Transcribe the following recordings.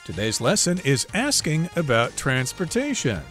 Today's lesson is asking about transportation.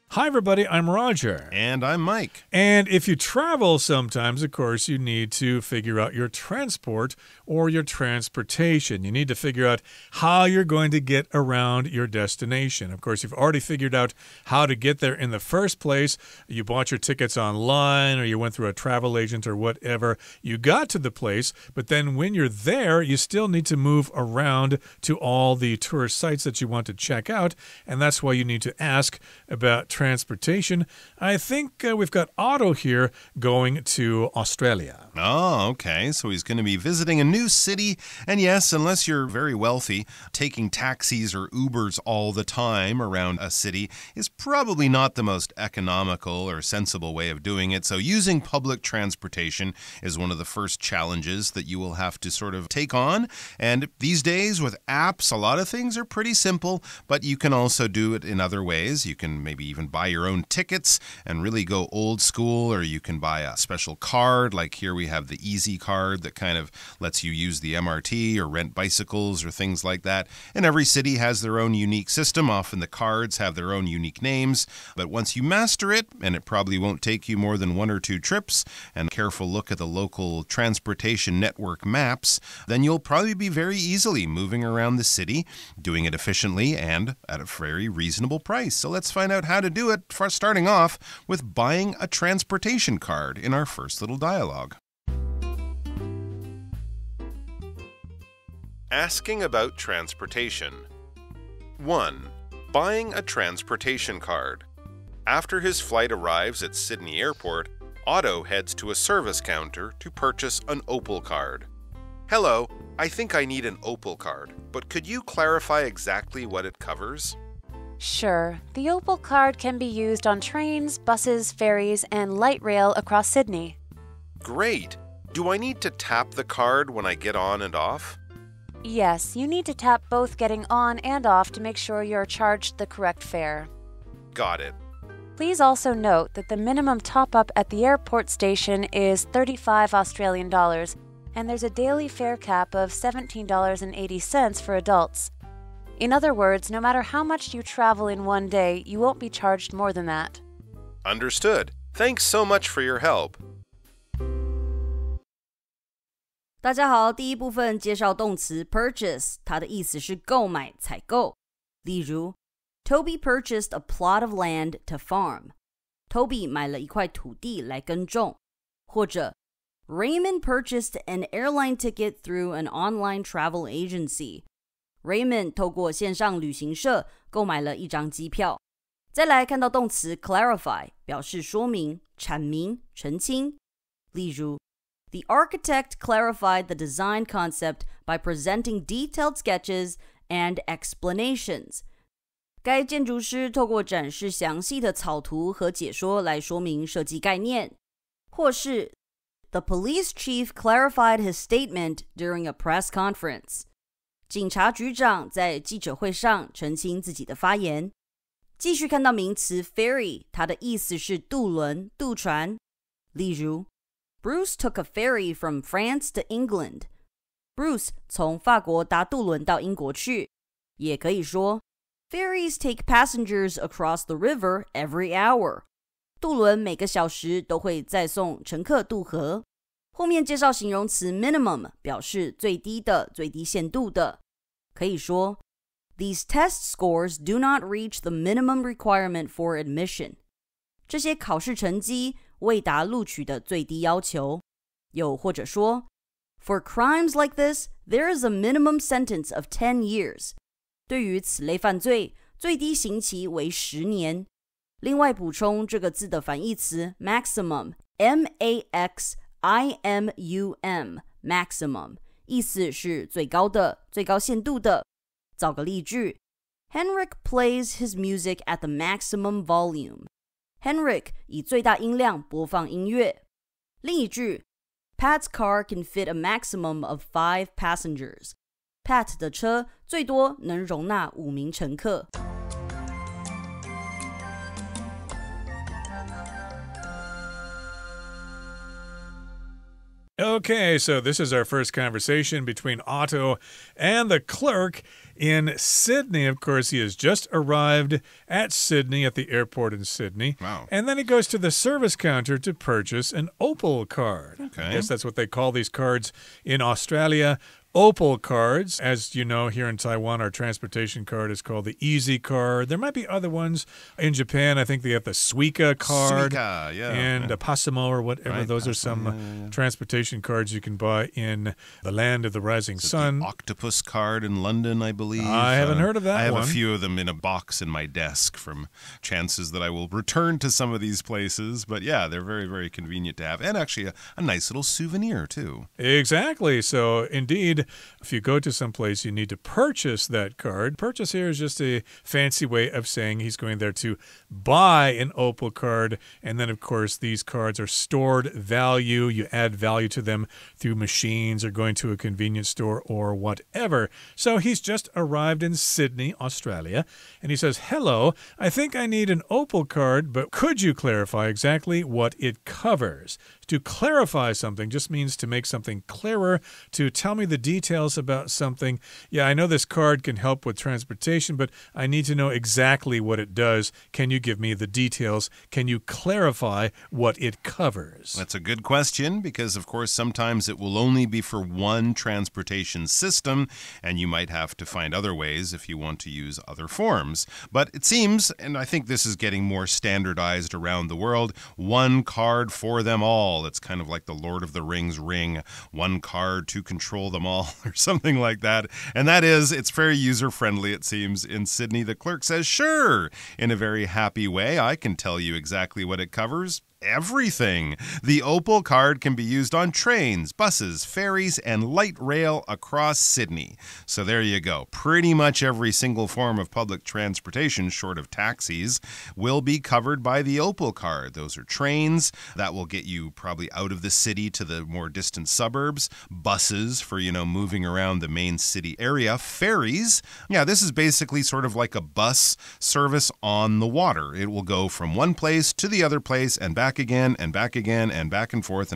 Hi, everybody. I'm Roger. And I'm Mike. And if you travel sometimes, of course, you need to figure out your transport or your transportation. You need to figure out how you're going to get around your destination. Of course, you've already figured out how to get there in the first place. You bought your tickets online or you went through a travel agent or whatever. You got to the place, but then when you're there, you still need to move around to all the tourist sites that you want to check out. And that's why you need to ask about transportation. I think we've got Otto here going to Australia. Oh, okay. So he's going to be visiting a new city. And yes, unless you're very wealthy, taking taxis or Ubers all the time around a city is probably not the most economical or sensible way of doing it. So using public transportation is one of the first challenges that you will have to sort of take on. And these days with apps, a lot of things are pretty simple, but you can also do it in other ways. You can maybe even buy your own tickets and really go old school, or you can buy a special card. Like here we have the Easy card that kind of lets you use the MRT or rent bicycles or things like that. And every city has their own unique system. Often the cards have their own unique names. But once you master it, and it probably won't take you more than 1 or 2 trips, and a careful look at the local transportation network maps, then you'll probably be very easily moving around the city, doing it efficiently and at a very reasonable price. So let's find out how to do it, for starting off with buying a transportation card in our first little dialogue. Asking about transportation. 1. Buying a transportation card. After his flight arrives at Sydney Airport, Otto heads to a service counter to purchase an Opal card. Hello, I think I need an Opal card, but could you clarify exactly what it covers? Sure. The Opal card can be used on trains, buses, ferries, and light rail across Sydney. Great! Do I need to tap the card when I get on and off? Yes, you need to tap both getting on and off to make sure you're charged the correct fare. Got it. Please also note that the minimum top-up at the airport station is $35 Australian dollars, and there's a daily fare cap of $17.80 for adults. In other words, no matter how much you travel in one day, you won't be charged more than that. Understood. Thanks so much for your help. 大家好，第一部分介绍动词 purchase， 它的意思是购买、采购。例如 Toby purchased a plot of land to farm. Toby 买了一块土地来耕种。或者 Raymond purchased an airline ticket through an online travel agency. Raymond 透过线上旅行社购买了一张机票。再来看到动词 clarify， 表示说明、阐明、澄清。例如 The architect clarified the design concept by presenting detailed sketches and explanations. 该建筑师透过展示详细的草图和解说来说明设计概念。或是 The police chief clarified his statement during a press conference. 警察局长在记者会上澄清自己的发言。继续看到名词 ferry， 它的意思是渡轮、渡船。例如 Bruce took a ferry from France to England. Bruce 从法国搭渡轮到英国去。也可以说 Ferries take passengers across the river every hour. 渡轮每个小时都会载送乘客渡河。后面介绍形容词 minimum， 表示最低的、最低限度的。可以说 These test scores do not reach the minimum requirement for admission. 这些考试成绩未达录取的最低要求。又或者说 For crimes like this, there is a minimum sentence of 10 years. 对于此类犯罪，最低刑期为10年。另外补充这个字的反义词 maximum, M-A-X-I-M-U-M, maximum, 意思是最高的、最高限度的。造个例句 Henrik plays his music at the maximum volume. Henrik 以最大音量播放音乐。另一句 Pat's car can fit a maximum of 5 passengers. Pat 的车最多能容纳5名乘客。Okay, so this is our first conversation between Otto and the clerk in Sydney. Of course, he has just arrived at Sydney, at the airport in Sydney. Wow. And then he goes to the service counter to purchase an Opal card. Okay. Yes, that's what they call these cards in Australia. Opal cards. As you know, here in Taiwan, our transportation card is called the Easy card. There might be other ones. In Japan, I think they have the Suica card. Suica, yeah. And a Passimo or whatever. Right, Those are some transportation cards you can buy in the land of the rising sun. The octopus card in London, I believe. I haven't heard of that I have one. a few of them in a box in my desk from chances that I will return to some of these places. But yeah, they're very, very convenient to have. And actually a nice little souvenir, too. Exactly. So, indeed, if you go to some place, you need to purchase that card. Purchase here is just a fancy way of saying he's going there to buy an Opal card. And then, of course, these cards are stored value. You add value to them through machines or going to a convenience store or whatever. So he's just arrived in Sydney, Australia, and he says, "Hello, I think I need an Opal card, but could you clarify exactly what it covers?" To clarify something just means to make something clearer, to tell me the details about something. Yeah, I know this card can help with transportation, but I need to know exactly what it does. Can you give me the details? Can you clarify what it covers? That's a good question because, of course, sometimes it will only be for one transportation system, and you might have to find other ways if you want to use other forms. But it seems, and I think this is getting more standardized around the world, one card for them all. It's kind of like the Lord of the Rings ring, one card to control them all, or something like that. And that is, it's very user-friendly, it seems, in Sydney. The clerk says, sure, in a very happy way, I can tell you exactly what it covers. Everything. The Opal card can be used on trains, buses, ferries, and light rail across Sydney. So there you go. Pretty much every single form of public transportation, short of taxis, will be covered by the Opal card. Those are trains. That will get you probably out of the city to the more distant suburbs. Buses for, moving around the main city area. Ferries. Yeah, this is basically sort of like a bus service on the water. It will go from one place to the other place and back again and back again and back and forth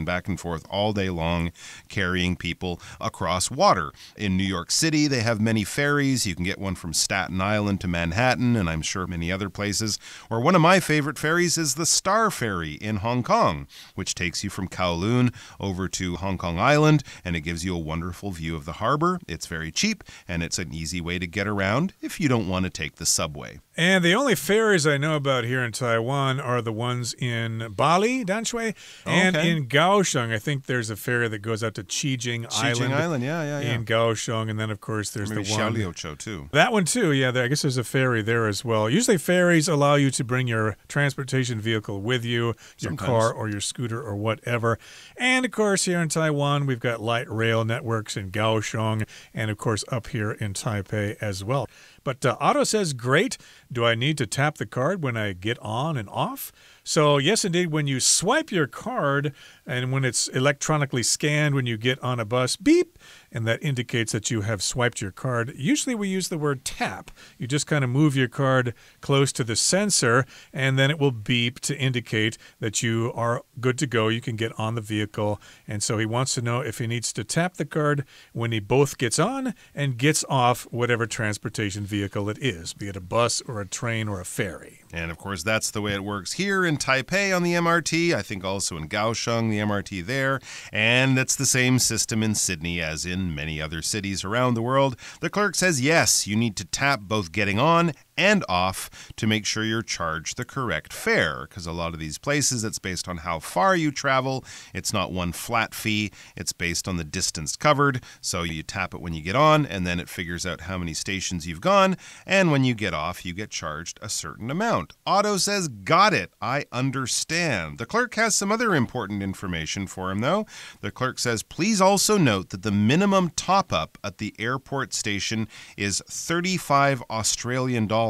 all day long, carrying people across water. In New York City, they have many ferries. You can get one from Staten Island to Manhattan, and I'm sure many other places. Or one of my favorite ferries is the Star Ferry in Hong Kong, which takes you from Kowloon over to Hong Kong Island, and it gives you a wonderful view of the harbor. It's very cheap, and it's an easy way to get around if you don't want to take the subway. And the only ferries I know about here in Taiwan are the ones in Bali, Danshui, and in Kaohsiung. I think there's a ferry that goes out to Qijing Island. Yeah. In Kaohsiung, and then, of course, there's maybe the one... Xiaoliuqiu, too. That one, too, yeah. I guess there's a ferry there as well. Usually ferries allow you to bring your transportation vehicle with you, your car or your scooter or whatever. And, of course, here in Taiwan, we've got light rail networks in Kaohsiung and, of course, up here in Taipei as well. But Otto says, great. Do I need to tap the card when I get on and off? So, yes, indeed, when you swipe your card and when it's electronically scanned when you get on a bus, beep, and that indicates that you have swiped your card. Usually we use the word tap. You just kind of move your card close to the sensor, and then it will beep to indicate that you are good to go. You can get on the vehicle. And so he wants to know if he needs to tap the card when he both gets on and gets off whatever transportation vehicle it is, be it a bus or a train or a ferry. And, of course, that's the way it works here in Taipei on the MRT. I think also in Kaohsiung, the MRT there. And it's the same system in Sydney as in many other cities around the world. The clerk says, yes, you need to tap both getting on and off to make sure you're charged the correct fare, because a lot of these places, it's based on how far you travel. It's not one flat fee. It's based on the distance covered. So you tap it when you get on, and then it figures out how many stations you've gone. And when you get off, you get charged a certain amount. Otto says, got it. I understand. The clerk has some other important information for him, though. The clerk says, please also note that the minimum top-up at the airport station is 35 Australian dollars.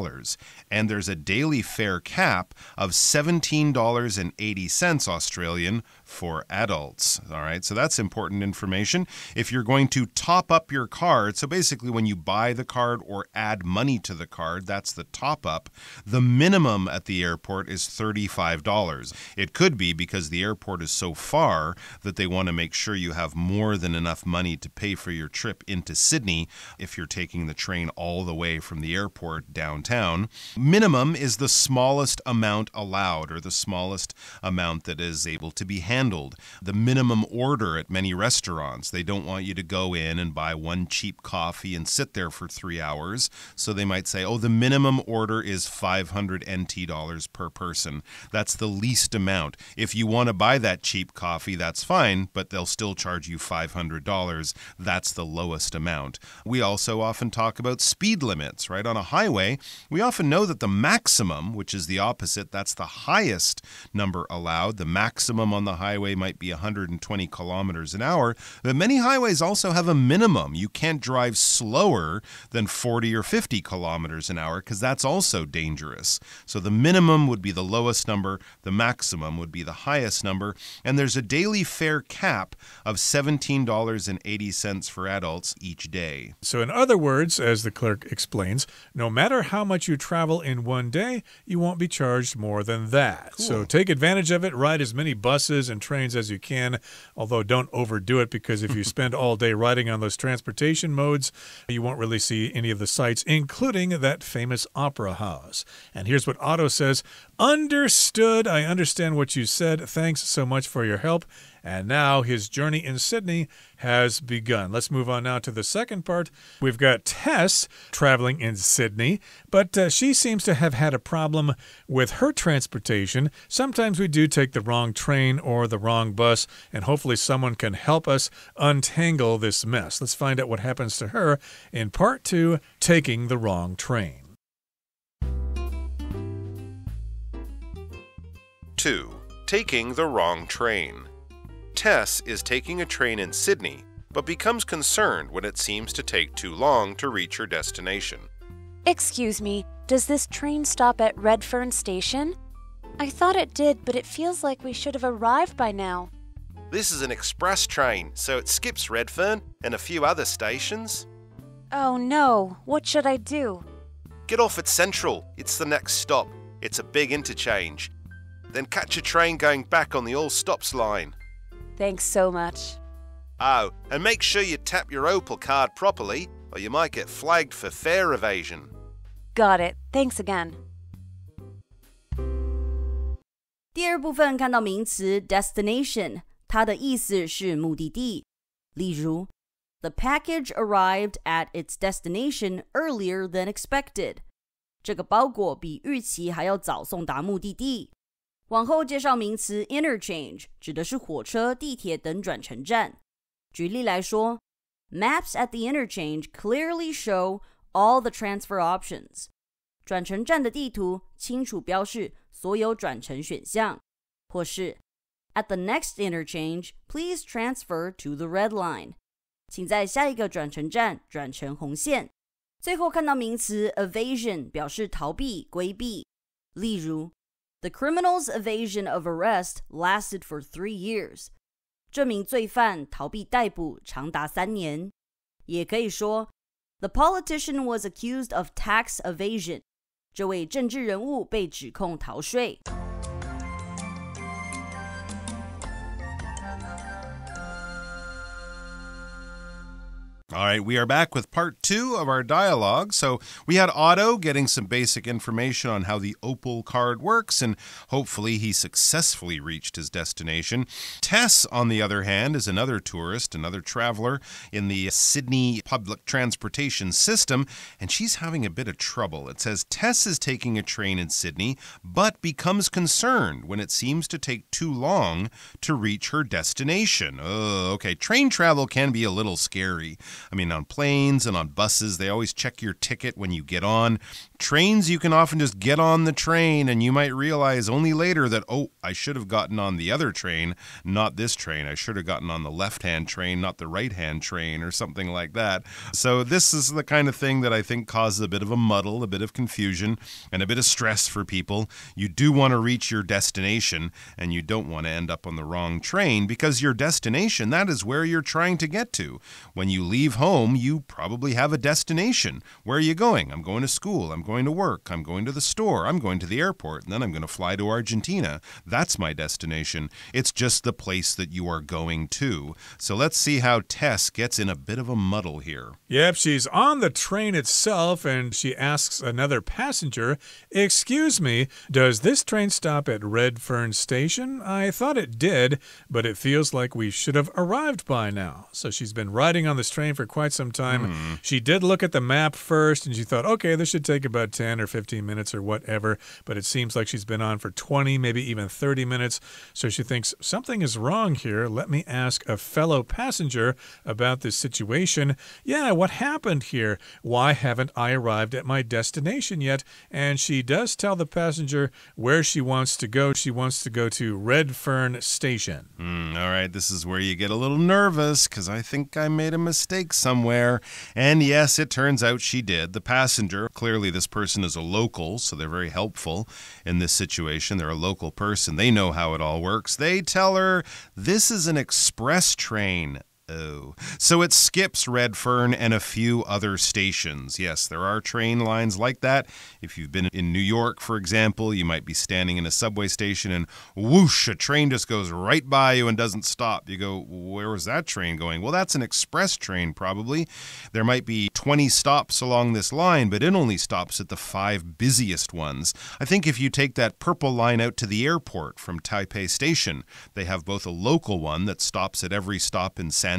And there's a daily fare cap of $17.80 Australian for adults. All right, so that's important information. If you're going to top up your card, so basically when you buy the card or add money to the card, that's the top up. The minimum at the airport is $35. It could be because the airport is so far that they want to make sure you have more than enough money to pay for your trip into Sydney if you're taking the train all the way from the airport downtown. Minimum is the smallest amount allowed, or the smallest amount that is able to be handled. The minimum order at many restaurants, they don't want you to go in and buy one cheap coffee and sit there for 3 hours. So they might say, oh, the minimum order is 500 NT dollars per person. That's the least amount. If you want to buy that cheap coffee, that's fine, but they'll still charge you $500. That's the lowest amount. We also often talk about speed limits, right? On a highway, we often know that the maximum, which is the opposite, that's the highest number allowed. The maximum on the highway might be 120 kilometers an hour, but many highways also have a minimum. You can't drive slower than 40 or 50 kilometers an hour because that's also dangerous. So the minimum would be the lowest number, the maximum would be the highest number, and there's a daily fare cap of $17.80 for adults each day. So in other words, as the clerk explains, no matter how much you travel in one day, you won't be charged more than that. Cool. So take advantage of it, ride as many buses and trains as you can, although don't overdo it because if you spend all day riding on those transportation modes, you won't really see any of the sights, including that famous opera house. And here's what Otto says, understood. I understand what you said. Thanks so much for your help. And now his journey in Sydney has begun. Let's move on now to the second part. We've got Tess traveling in Sydney, but she seems to have had a problem with her transportation. Sometimes we do take the wrong train or the wrong bus, and hopefully someone can help us untangle this mess. Let's find out what happens to her in part 2, Taking the Wrong Train. 2. Taking the wrong train. Tess is taking a train in Sydney, but becomes concerned when it seems to take too long to reach her destination. Excuse me, does this train stop at Redfern Station? I thought it did, but it feels like we should have arrived by now. This is an express train, so it skips Redfern and a few other stations. Oh no, what should I do? Get off at Central. It's the next stop. It's a big interchange. Then catch a train going back on the All Stops line. Thanks so much. Oh, and make sure you tap your Opal card properly, or you might get flagged for fare evasion. Got it. Thanks again. 第二部分看到名词 destination， 它的意思是目的地。例如 The package arrived at its destination earlier than expected. 这个包裹比预期还要早送达目的地。往后介绍名词 interchange， 指的是火车、地铁等转乘站。举例来说 Maps at the interchange clearly show all the transfer options. 转乘站的地图清楚标示所有转乘选项。或是 At the next interchange, please transfer to the red line. 请在下一个转乘站转乘红线。最后看到名词 evasion， 表示逃避、规避。例如The criminal's evasion of arrest lasted for 3 years. 这名罪犯逃避逮捕长达3年。也可以说 The politician was accused of tax evasion. 这位政治人物被指控逃税。All right, we are back with part 2 of our dialogue. So we had Otto getting some basic information on how the Opal card works, and hopefully he successfully reached his destination. Tess, on the other hand, is another tourist, another traveler in the Sydney public transportation system, and she's having a bit of trouble. It says Tess is taking a train in Sydney, but becomes concerned when it seems to take too long to reach her destination. Oh, okay. Train travel can be a little scary. I mean, on planes and on buses, they always check your ticket when you get on. Trains, you can often just get on the train and you might realize only later that, oh, I should have gotten on the other train, not this train. I should have gotten on the left-hand train, not the right-hand train or something like that. So this is the kind of thing that I think causes a bit of a muddle, a bit of confusion, and a bit of stress for people. You do want to reach your destination and you don't want to end up on the wrong train because your destination, that is where you're trying to get to. When you leave home, you probably have a destination. Where are you going? I'm going to school. I'm going to work. I'm going to the store. I'm going to the airport. And then I'm going to fly to Argentina. That's my destination. It's just the place that you are going to. So let's see how Tess gets in a bit of a muddle here. Yep, she's on the train itself and she asks another passenger, "Excuse me, does this train stop at Redfern Station? I thought it did, but it feels like we should have arrived by now." So she's been riding on this train for quite some time. She did look at the map first and she thought, okay, this should take about 10 or 15 minutes or whatever, but it seems like she's been on for 20, maybe even 30 minutes. So she thinks something is wrong here. Let me ask a fellow passenger about this situation. Yeah, what happened here? Why haven't I arrived at my destination yet? And she does tell the passenger where she wants to go. She wants to go to Redfern Station. All right, this is where you get a little nervous because I think I made a mistake somewhere. And yes, it turns out she did. The passenger, clearly this person is a local, so they're very helpful in this situation. They're a local person. They know how it all works. They tell her this is an express train. Oh, so it skips Redfern and a few other stations. Yes, there are train lines like that. If you've been in New York, for example, you might be standing in a subway station and whoosh, a train just goes right by you and doesn't stop. You go, where was that train going? Well, that's an express train, probably. There might be 20 stops along this line, but it only stops at the 5 busiest ones. I think if you take that purple line out to the airport from Taipei Station, they have both a local one that stops at every stop in Sancheng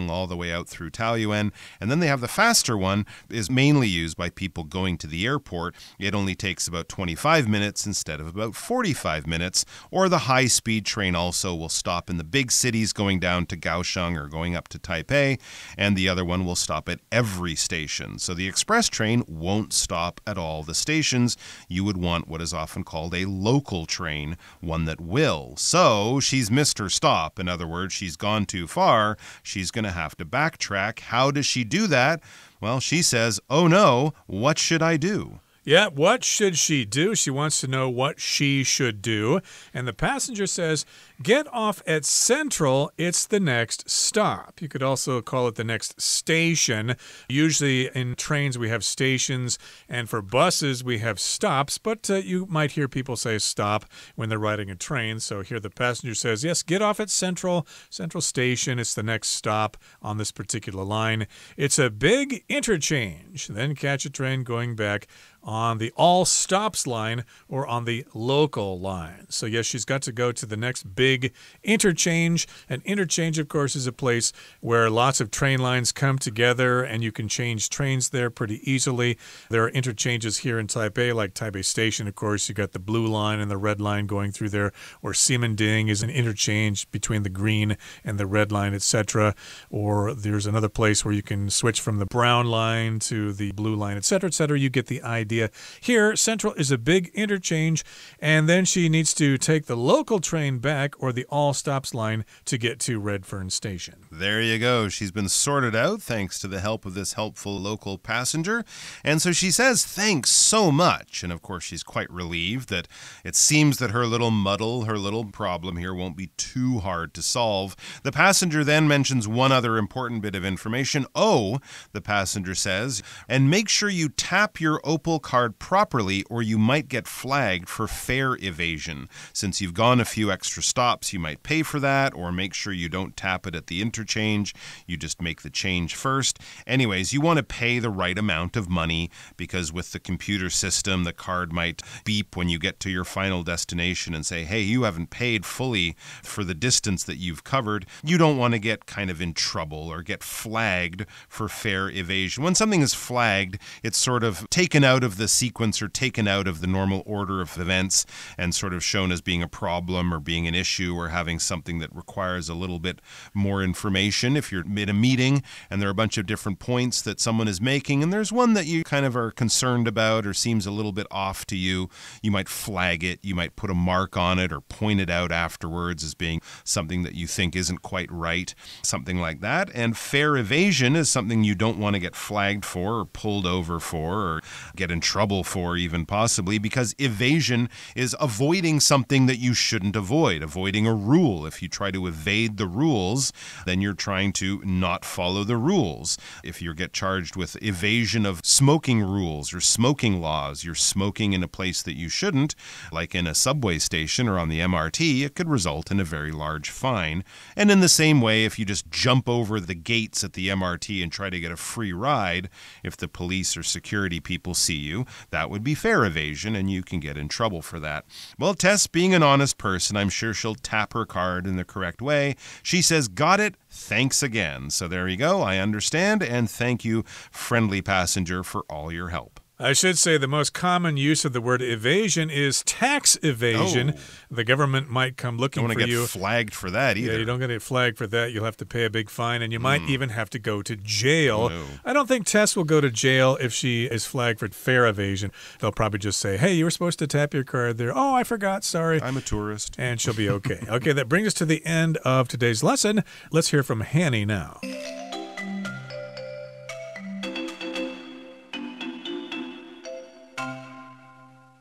all the way out through Taoyuan, and then they have the faster one, is mainly used by people going to the airport. It only takes about 25 minutes instead of about 45 minutes, or the high-speed train also will stop in the big cities going down to Kaohsiung or going up to Taipei, and the other one will stop at every station. So the express train won't stop at all the stations. You would want what is often called a local train, one that will. So she's missed her stop. In other words, she's gone too far. She's going to have to backtrack. How does she do that? Well, she says, "Oh no, what should I do?" Yeah, what should she do? She wants to know what she should do. And the passenger says, "Get off at Central. It's the next stop." You could also call it the next station. Usually in trains we have stations, and for buses we have stops, but you might hear people say stop when they're riding a train. So here the passenger says, yes, get off at Central Station. It's the next stop on this particular line. It's a big interchange. Then catch a train going back on the all stops line or on the local line. So yes, she's got to go to the next big interchange. An interchange, of course, is a place where lots of train lines come together and you can change trains there pretty easily. There are interchanges here in Taipei, like Taipei Station, of course. You got the blue line and the red line going through there, or Ximending is an interchange between the green and the red line, etc. Or there's another place where you can switch from the brown line to the blue line, etc., etc. You get the idea. Here, Central is a big interchange, and then she needs to take the local train back or the all stops line to get to Redfern Station. There you go. She's been sorted out thanks to the help of this helpful local passenger. And so she says, thanks so much. And of course, she's quite relieved that it seems that her little muddle, her little problem here won't be too hard to solve. The passenger then mentions one other important bit of information. Oh, the passenger says, and make sure you tap your Opal card properly or you might get flagged for fare evasion. Since you've gone a few extra stops, you might pay for that, or make sure you don't tap it at the interchange. You just make the change first. Anyways, you want to pay the right amount of money because with the computer system, the card might beep when you get to your final destination and say, hey, you haven't paid fully for the distance that you've covered. You don't want to get kind of in trouble or get flagged for fare evasion. When something is flagged, it's sort of taken out of the sequence or taken out of the normal order of events and sort of shown as being a problem or being an issue. issue or having something that requires a little bit more information. If you're in a meeting and there are a bunch of different points that someone is making, and there's one that you kind of are concerned about or seems a little bit off to you, you might flag it, you might put a mark on it or point it out afterwards as being something that you think isn't quite right, something like that. And fair evasion is something you don't want to get flagged for or pulled over for or get in trouble for even possibly, because evasion is avoiding something that you shouldn't avoid, avoiding a rule. If you try to evade the rules, then you're trying to not follow the rules. If you get charged with evasion of smoking rules or smoking laws, you're smoking in a place that you shouldn't, like in a subway station or on the MRT, it could result in a very large fine. And in the same way, if you just jump over the gates at the MRT and try to get a free ride, if the police or security people see you, that would be fair evasion, and you can get in trouble for that. Well, Tess, being an honest person, I'm sure she'll tap her card in the correct way. She says, got it, thanks again. So there you go, I understand, and thank you, friendly passenger, for all your help. I should say the most common use of the word evasion is tax evasion. Oh. The government might come looking for you. Don't want to get flagged for that either. Yeah, you don't get flagged for that. You'll have to pay a big fine, and you might even have to go to jail. No. I don't think Tess will go to jail if she is flagged for fair evasion. They'll probably just say, hey, you were supposed to tap your card there. Oh, I forgot. Sorry. I'm a tourist. And she'll be okay. Okay, that brings us to the end of today's lesson. Let's hear from Hanny now.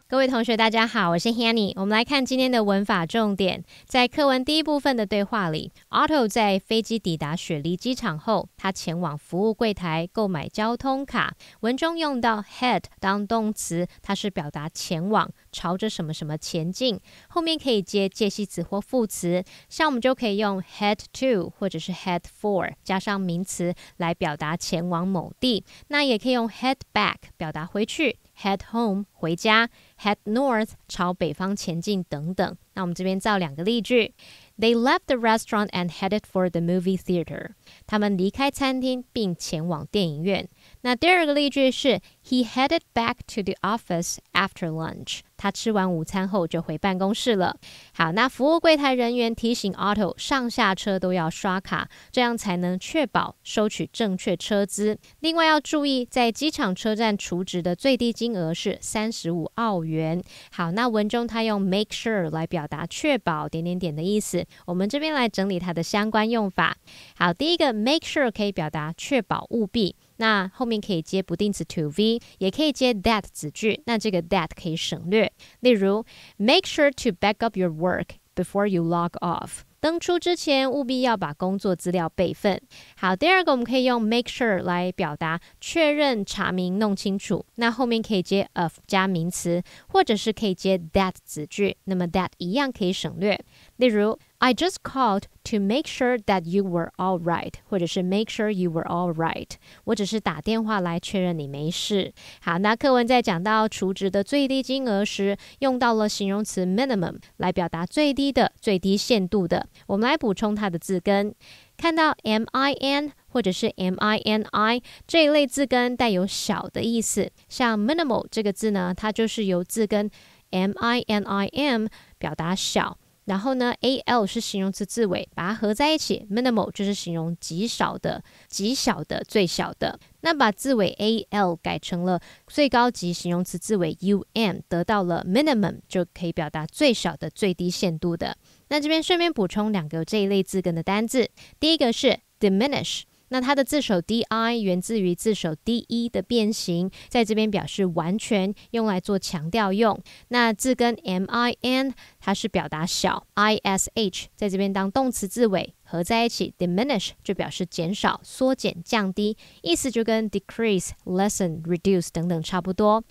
各位同学大家好，我是 Hanny。 我们来看今天的文法重点。在课文第一部分的对话里， Otto 在飞机抵达雪梨机场后，他前往服务柜台购买交通卡。文中用到 head 当动词，它是表达前往，朝着什么什么前进，后面可以接介系词或副词，像我们就可以用 head to 或者是 head for 加上名词来表达前往某地。那也可以用 head back 表达回去， head home 回家， head north 朝北方前进等等。那我们这边造两个例句。 They left the restaurant and headed for the movie theater. 他们离开餐厅并前往电影院。那第二个例句是 He headed back to the office after lunch. 他吃完午餐后就回办公室了。好，那服务柜台人员提醒 Otto 上下车都要刷卡，这样才能确保收取正确车资。另外要注意，在机场车站储值的最低金额是35澳元。好，那文中他用 make sure 来表达确保点点点的意思。我们这边来整理它的相关用法。好，第一个 make sure 可以表达确保务必，那后面可以接不定词 to be， 也可以接 that 子句，那这个 that 可以省略。例如 make sure to back up your work before you log off。登出之前务必要把工作资料备份。好，第二个我们可以用 make sure 来表达确认、查明、弄清楚，那后面可以接 of 加名词，或者是可以接 that 子句，那么 that 一样可以省略。例如 I just called to make sure that you were all right， 或者是 make sure you were all right， 我只是打电话来确认你没事。好，那课文在讲到储值的最低金额时，用到了形容词 minimum 来表达最低的、最低限度的。我们来补充它的字根，看到 min 或者是 mini 这一类字根带有小的意思，像 minimal 这个字呢，它就是由字根 minim 表达小，然后呢 al 是形容词字尾，把它合在一起 minimal 就是形容极少的、极小的、最小的。那把字尾 al 改成了最高级形容词字尾 um， 得到了 minimum， 就可以表达最少的、最低限度的。那这边顺便补充两个这一类字根的单字，第一个是 diminish， 那它的字首 di 源自于字首 de 的变形，在这边表示完全，用来做强调用。那字根 min 它是表达小， ish 在这边当动词字尾，合在一起 diminish 就表示减少、缩减、降低，意思就跟 decrease、lessen、reduce 等等差不多。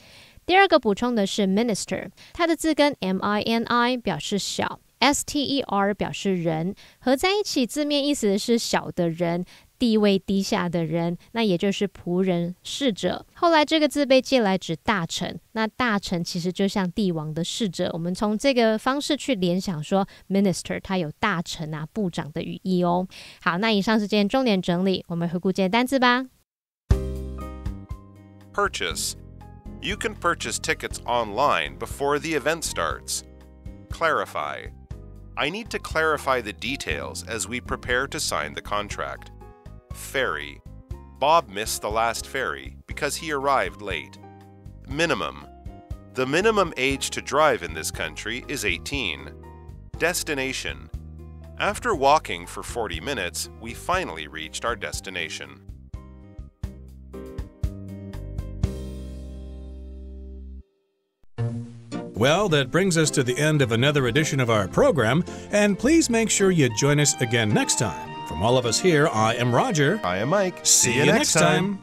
第二个补充的是 minister， 它的字根 mini 表示小， ster 表示人，合在一起字面意思是小的人，地位低下的人，那也就是仆人、侍者。后来这个字被借来指大臣，那大臣其实就像帝王的侍者，我们从这个方式去联想说 minister 它有大臣啊、部长的语义哦。好，那以上是今天重点整理，我们回顾今天单字吧。 Purchase. You can purchase tickets online before the event starts. Clarify. I need to clarify the details as we prepare to sign the contract. Ferry. Bob missed the last ferry because he arrived late. Minimum. The minimum age to drive in this country is 18. Destination. After walking for 40 minutes, we finally reached our destination. Well, that brings us to the end of another edition of our program, and please make sure you join us again next time. From all of us here, I am Roger. I am Mike. See you next time.